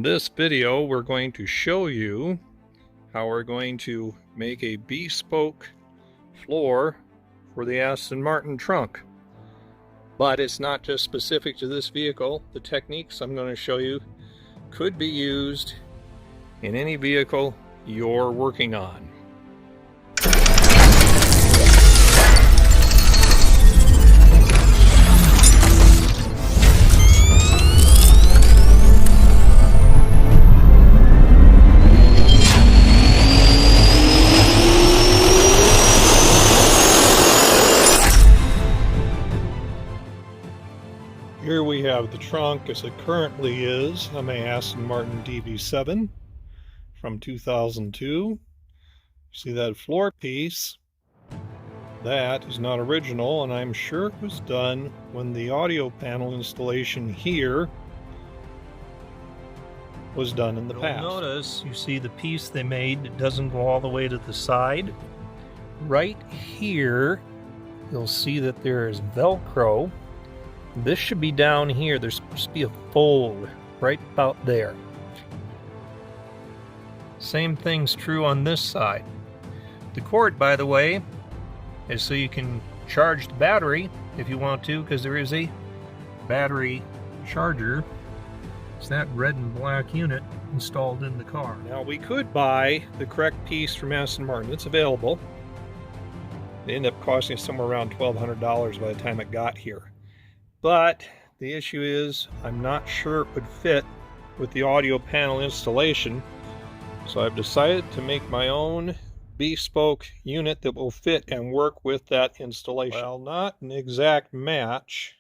In this video, we're going to show you how we're going to make a bespoke floor for the Aston Martin trunk. But it's not just specific to this vehicle. The techniques I'm going to show you could be used in any vehicle you're working on. Here we have the trunk as it currently is. I'm a Aston Martin DB7 from 2002. See that floor piece? That is not original, and I'm sure it was done when the audio panel installation here was done in the past. You'll notice, you see the piece they made, it doesn't go all the way to the side. Right here, you'll see that there is Velcro. This should be down here. There's supposed to be a fold right about there. Same thing's true on this side. The cord, by the way, is so you can charge the battery if you want to, because there is a battery charger. It's that red and black unit installed in the car. Now, we could buy the correct piece from Aston Martin. It's available. It ended up costing us somewhere around $1,200 by the time it got here. But the issue is, I'm not sure it would fit with the audio panel installation. So I've decided to make my own bespoke unit that will fit and work with that installation. Well, not an exact match.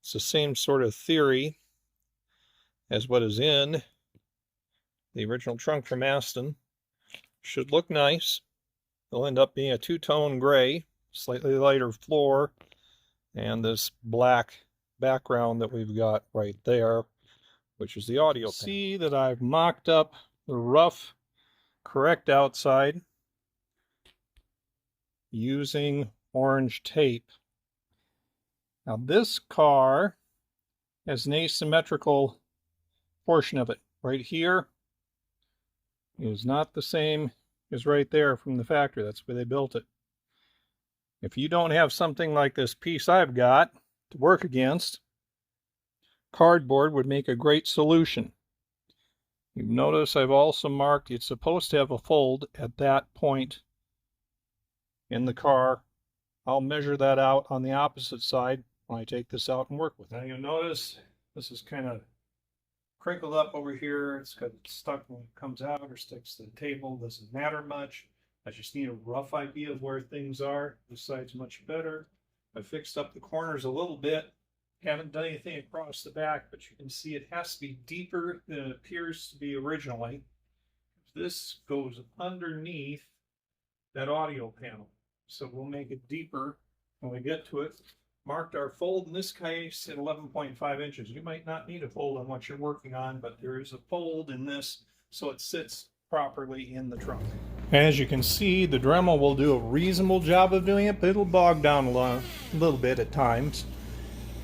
It's the same sort of theory as what is in the original trunk from Aston. Should look nice. It'll end up being a two-tone gray, slightly lighter floor, and this black background that we've got right there, which is the audio panel. See that I've mocked up the rough, correct outside using orange tape. Now this car has an asymmetrical portion of it. Right here is not the same as right there from the factory. That's where they built it. If you don't have something like this piece I've got to work against, cardboard would make a great solution. You've noticed I've also marked it's supposed to have a fold at that point in the car. I'll measure that out on the opposite side when I take this out and work with it. Now you'll notice this is kind of crinkled up over here. It's got stuck when it comes out or sticks to the table. Doesn't matter much. I just need a rough idea of where things are. This side's much better. I fixed up the corners a little bit. Haven't done anything across the back, but you can see it has to be deeper than it appears to be originally. This goes underneath that audio panel. So we'll make it deeper when we get to it. Marked our fold in this case at 11.5 inches. You might not need a fold on what you're working on, but there is a fold in this so it sits properly in the trunk. As you can see, the Dremel will do a reasonable job of doing it, but it'll bog down a little bit at times,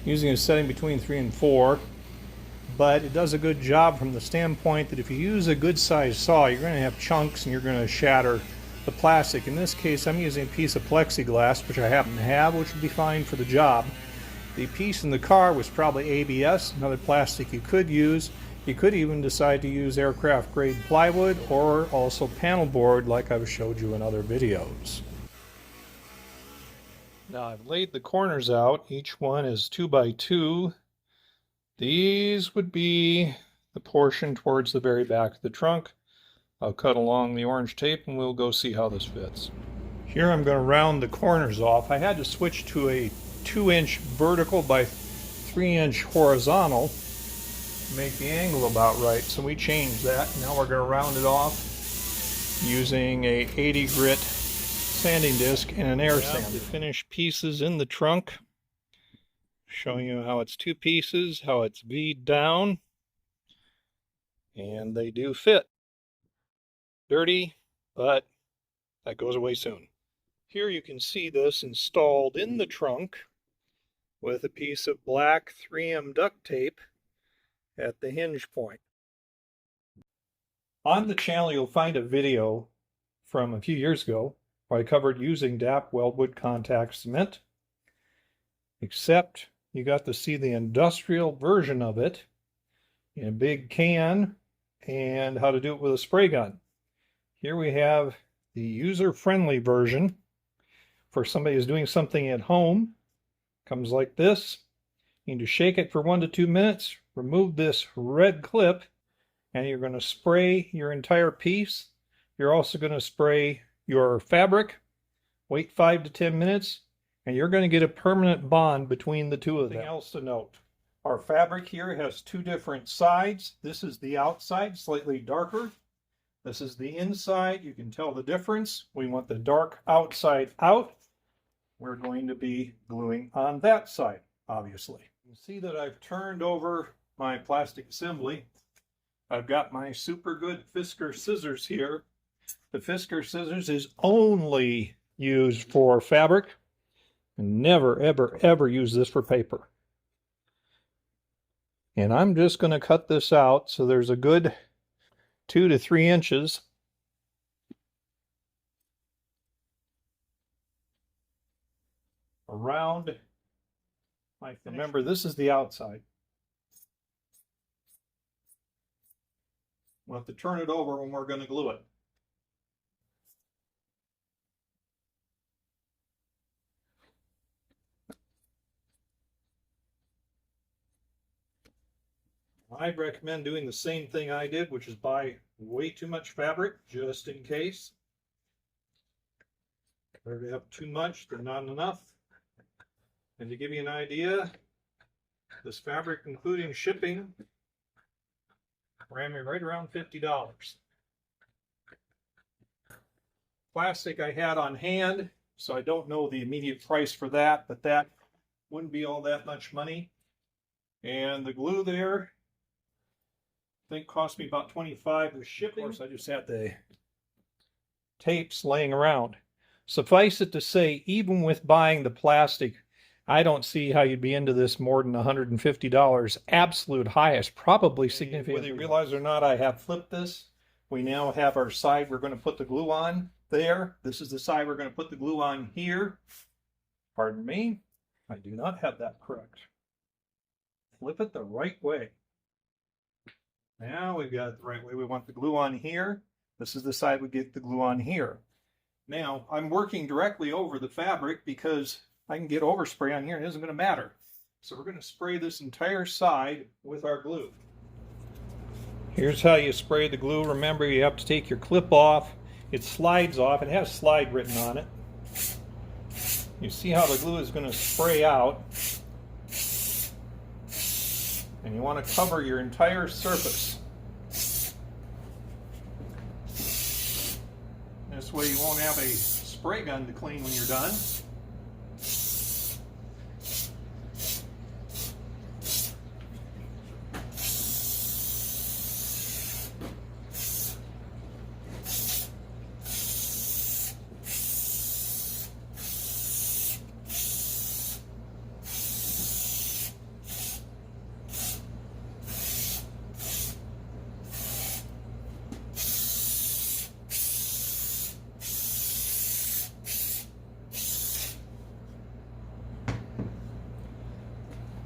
using a setting between 3 and 4. But it does a good job from the standpoint that if you use a good sized saw, you're going to have chunks and you're going to shatter the plastic. In this case, I'm using a piece of plexiglass, which I happen to have, which will be fine for the job. The piece in the car was probably ABS, another plastic you could use. You could even decide to use aircraft grade plywood or also panel board like I've showed you in other videos. Now I've laid the corners out. Each one is 2 by 2. These would be the portion towards the very back of the trunk. I'll cut along the orange tape and we'll go see how this fits. Here I'm going to round the corners off. I had to switch to a 2-inch vertical by 3-inch horizontal to make the angle about right, so we changed that. Now we're going to round it off using a 80 grit sanding disc and an air sander. The finished pieces in the trunk, showing you how it's 2 pieces, how it's V'd down, and they do fit. Dirty, but that goes away soon. Here you can see this installed in the trunk with a piece of black 3M duct tape at the hinge point. On the channel, you'll find a video from a few years ago where I covered using DAP weldwood contact cement, except you got to see the industrial version of it in a big can and how to do it with a spray gun. Here we have the user-friendly version for somebody who's doing something at home. Comes like this. You need to shake it for 1 to 2 minutes, remove this red clip, and you're going to spray your entire piece. You're also going to spray your fabric, wait 5 to 10 minutes, and you're going to get a permanent bond between the two of them. Something else to note. Our fabric here has 2 different sides. This is the outside, slightly darker. This is the inside. You can tell the difference. We want the dark outside out. We're going to be gluing on that side, obviously. You can see that I've turned over my plastic assembly. I've got my super good Fisker scissors here. The Fisker scissors is only used for fabric. And never, ever, ever use this for paper. And I'm just going to cut this out so there's a good 2 to 3 inches. Around my finish. Remember, this is the outside. We'll have to turn it over when we're going to glue it. I'd recommend doing the same thing I did, which is buy way too much fabric, just in case. Better to have too much than not enough. And to give you an idea, this fabric, including shipping, ran me right around $50. Plastic I had on hand, so I don't know the immediate price for that, but that wouldn't be all that much money. And the glue there, I think cost me about $25 with shipping. Of course, I just had the tapes laying around. Suffice it to say, even with buying the plastic, I don't see how you'd be into this more than $150. Absolute highest, probably significantly. Whether you realize or not, I have flipped this. We now have our side we're going to put the glue on there. This is the side we're going to put the glue on here. Pardon me, I do not have that correct. Flip it the right way. Now we've got it the right way. We want the glue on here. This is the side we get the glue on here. Now, I'm working directly over the fabric because I can get overspray on here and it isn't going to matter. So we're going to spray this entire side with our glue. Here's how you spray the glue. Remember, you have to take your clip off. It slides off. It has slide written on it. You see how the glue is going to spray out. And you want to cover your entire surface. This way you won't have a spray gun to clean when you're done.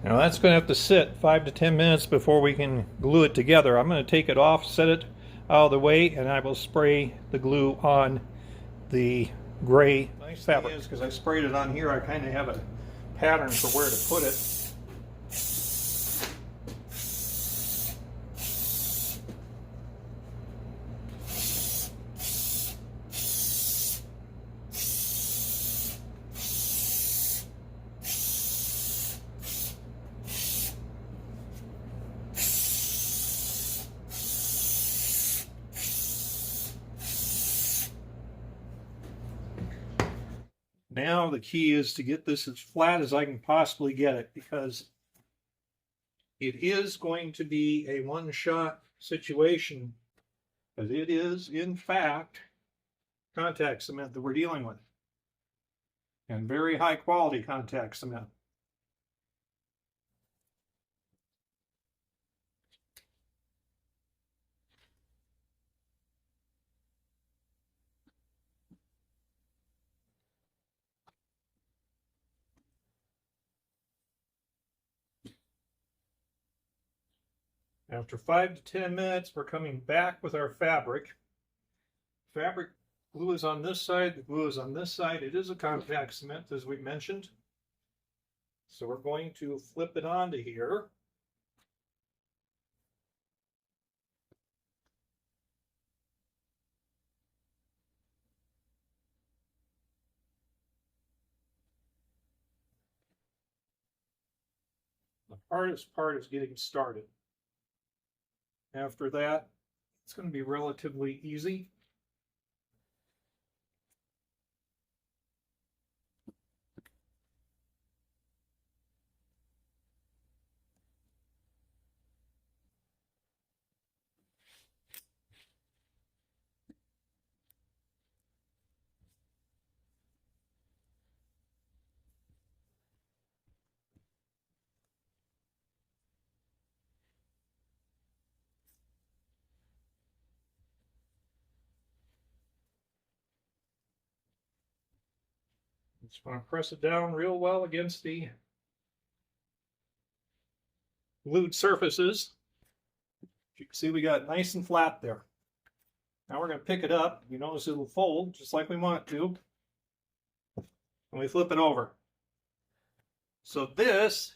Now that's going to have to sit 5 to 10 minutes before we can glue it together. I'm going to take it off, set it out of the way, and I will spray the glue on the gray fabric. Because I sprayed it on here, I kind of have a pattern for where to put it. Now the key is to get this as flat as I can possibly get it, because it is going to be a one-shot situation, because it is, in fact, contact cement that we're dealing with, and very high quality contact cement. After 5 to 10 minutes, we're coming back with our fabric. Fabric glue is on this side, the glue is on this side. It is a contact cement, as we mentioned. So we're going to flip it onto here. The hardest part is getting started. After that, it's going to be relatively easy. Just want to press it down real well against the glued surfaces. You can see we got it nice and flat there. Now we're going to pick it up. You notice it'll fold just like we want it to. And we flip it over. So this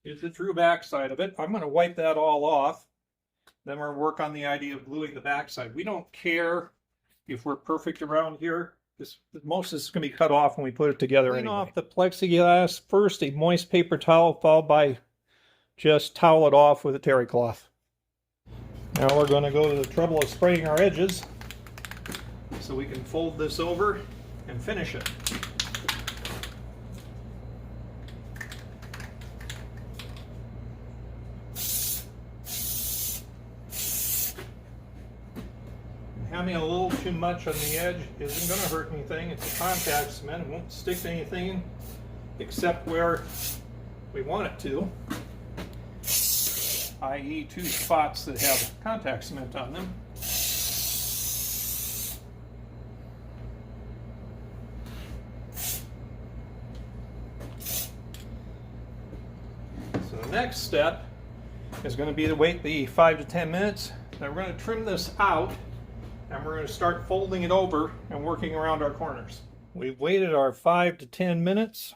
is the true back side of it. I'm going to wipe that all off. Then we're going to work on the idea of gluing the back side. We don't care if we're perfect around here. Most of this is going to be cut off when we put it together anyway. Clean off the plexiglass first, a moist paper towel, followed by just towel it off with a terry cloth. Now we're going to go to the trouble of spraying our edges so we can fold this over and finish it. Having a little too much on the edge isn't going to hurt anything. It's a contact cement. It won't stick to anything except where we want it to, i.e. 2 spots that have contact cement on them. So the next step is going to be to wait the 5 to 10 minutes. Then we're going to trim this out. And we're going to start folding it over and working around our corners. We've waited our 5 to 10 minutes.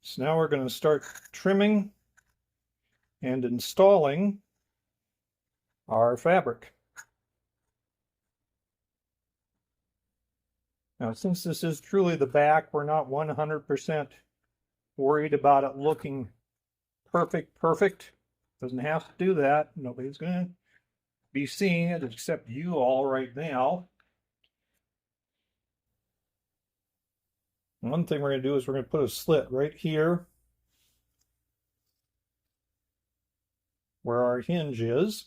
So now we're going to start trimming and installing our fabric. Now, since this is truly the back, we're not 100% worried about it looking perfect. Doesn't have to do that. Nobody's going to be seeing it except you all right now. One thing we're going to do is we're going to put a slit right here where our hinge is,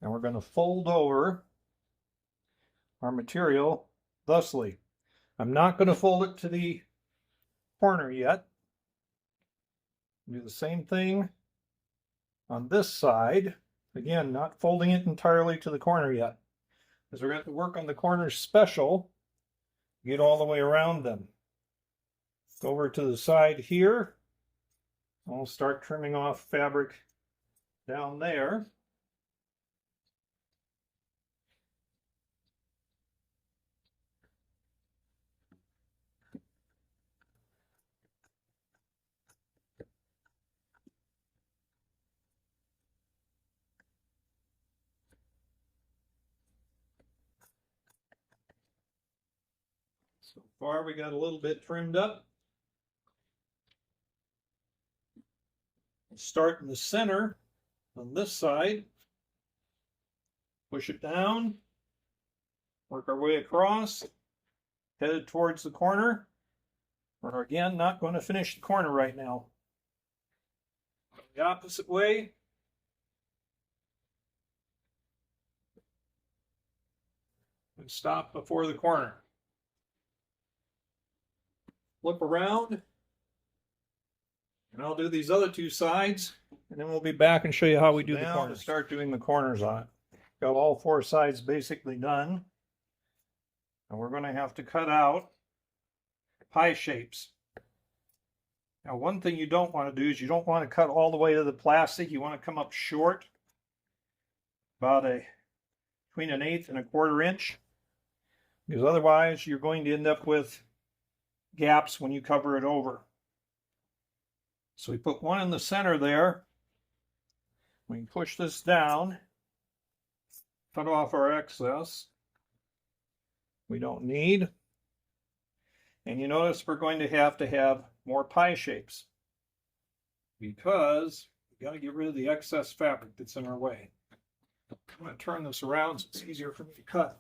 and we're going to fold over our material thusly. I'm not going to fold it to the corner yet. Do the same thing on this side. Again, not folding it entirely to the corner yet, because we're going to work on the corners special, get all the way around them. Go over to the side here. I'll start trimming off fabric down there. So far we got a little bit trimmed up. Start in the center on this side. Push it down. Work our way across. Headed towards the corner. We're again not going to finish the corner right now. The opposite way. And stop before the corner. Flip around, and I'll do these other 2 sides, and then we'll be back and show you how we do the corners. Start doing the corners on it. Got all 4 sides basically done, and we're going to have to cut out pie shapes. Now, one thing you don't want to do is you don't want to cut all the way to the plastic. You want to come up short, about between 1/8 and 1/4 inch, because otherwise you're going to end up with gaps when you cover it over. So we put one in the center there. We can push this down, cut off our excess we don't need. And you notice we're going to have more pie shapes because we got to get rid of the excess fabric that's in our way. I'm going to turn this around so it's easier for me to cut.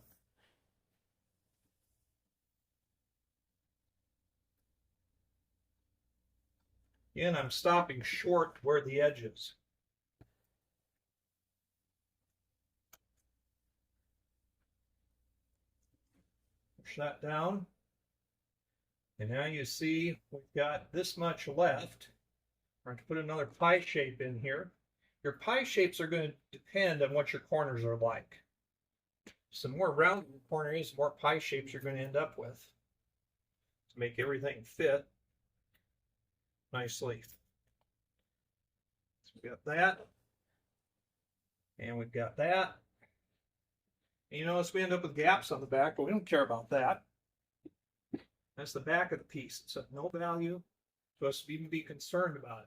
Again, I'm stopping short where the edge is. Push that down. And now you see we've got this much left. We're going to put another pie shape in here. Your pie shapes are going to depend on what your corners are like. So the more rounded the corner is, the more pie shapes you're going to end up with to make everything fit nicely. So we've got that. And we've got that. And you notice we end up with gaps on the back, but we don't care about that. That's the back of the piece. It's of no value to us to even be concerned about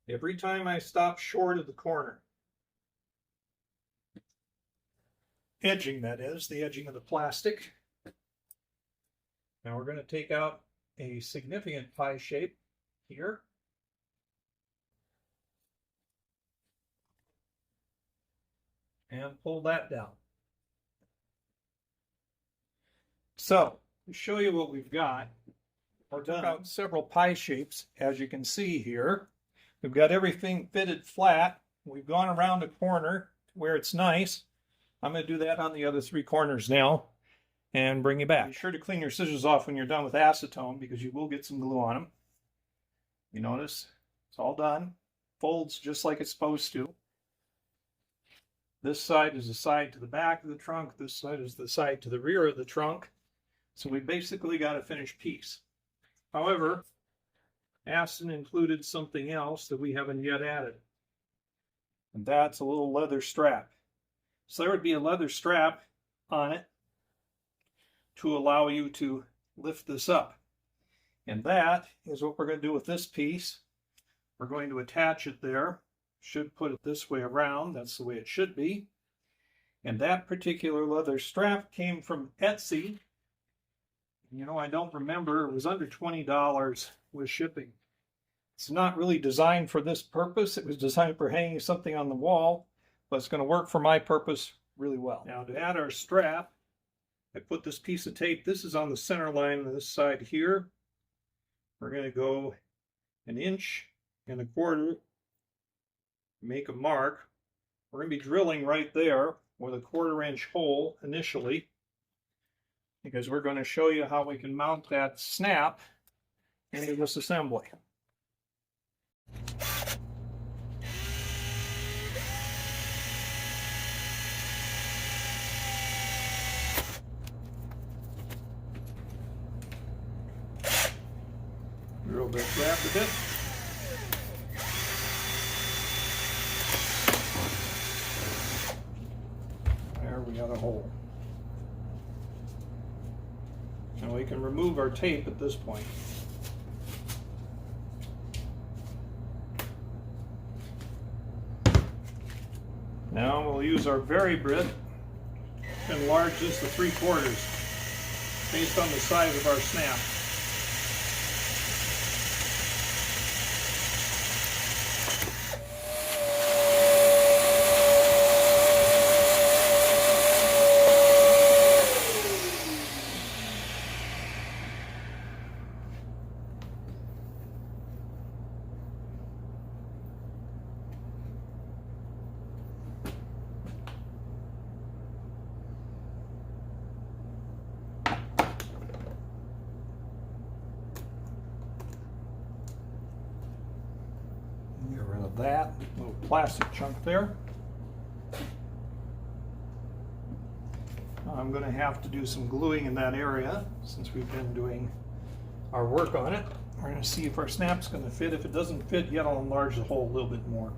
it. Every time I stop short of the corner, edging that is, the edging of the plastic. Now we're going to take out a significant pie shape here. And pull that down. So, to show you what we've got, I took out several pie shapes, as you can see here. We've got everything fitted flat. We've gone around a corner where it's nice. I'm going to do that on the other 3 corners now and bring you back. Be sure to clean your scissors off when you're done with acetone because you will get some glue on them. You notice it's all done. Folds just like it's supposed to. This side is the side to the back of the trunk. This side is the side to the rear of the trunk. So we basically got a finished piece. However, Aston included something else that we haven't yet added. And that's a little leather strap. So there would be a leather strap on it to allow you to lift this up. And that is what we're going to do with this piece. We're going to attach it there. Should put it this way around. That's the way it should be. And that particular leather strap came from Etsy. You know, I don't remember. It was under $20 with shipping. It's not really designed for this purpose. It was designed for hanging something on the wall, but it's going to work for my purpose really well. Now to add our strap, I put this piece of tape. This is on the center line on this side here. We're going to go 1.25 inches, make a mark. We're going to be drilling right there with a 1/4 inch hole initially, because we're going to show you how we can mount that snap into this assembly. Drill bit, grab the bit. There we got a hole. Now we can remove our tape at this point. Now we'll use our vary bit to enlarge this to 3/4 based on the size of our snap. Get rid of that. We'll plastic chunk there. I'm going to have to do some gluing in that area since we've been doing our work on it. We're going to see if our snap's going to fit. If it doesn't fit yet, I'll enlarge the hole a little bit more.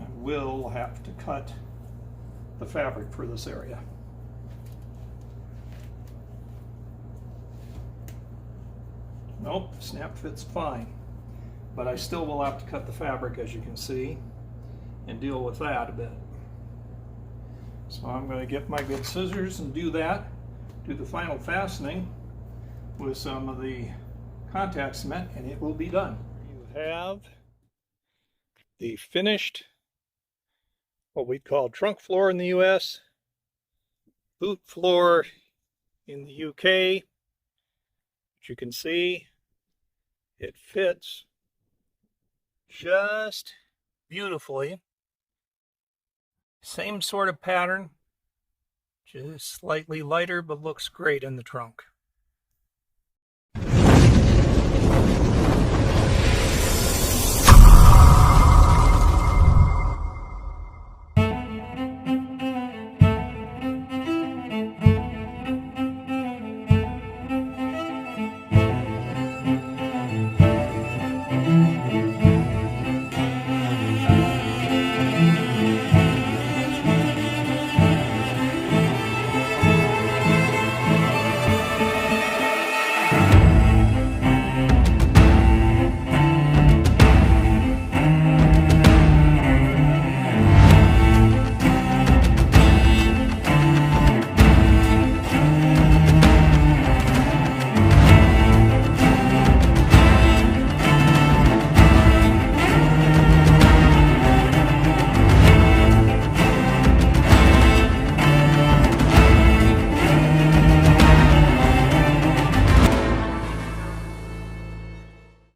I will have to cut the fabric for this area. Nope, the snap fits fine. But I still will have to cut the fabric, as you can see, and deal with that a bit. So I'm going to get my good scissors and do that, do the final fastening with some of the contact cement, and it will be done. You have the finished, what we call trunk floor in the US, boot floor in the UK. As you can see, it fits just beautifully. Same sort of pattern, just slightly lighter, but looks great in the trunk.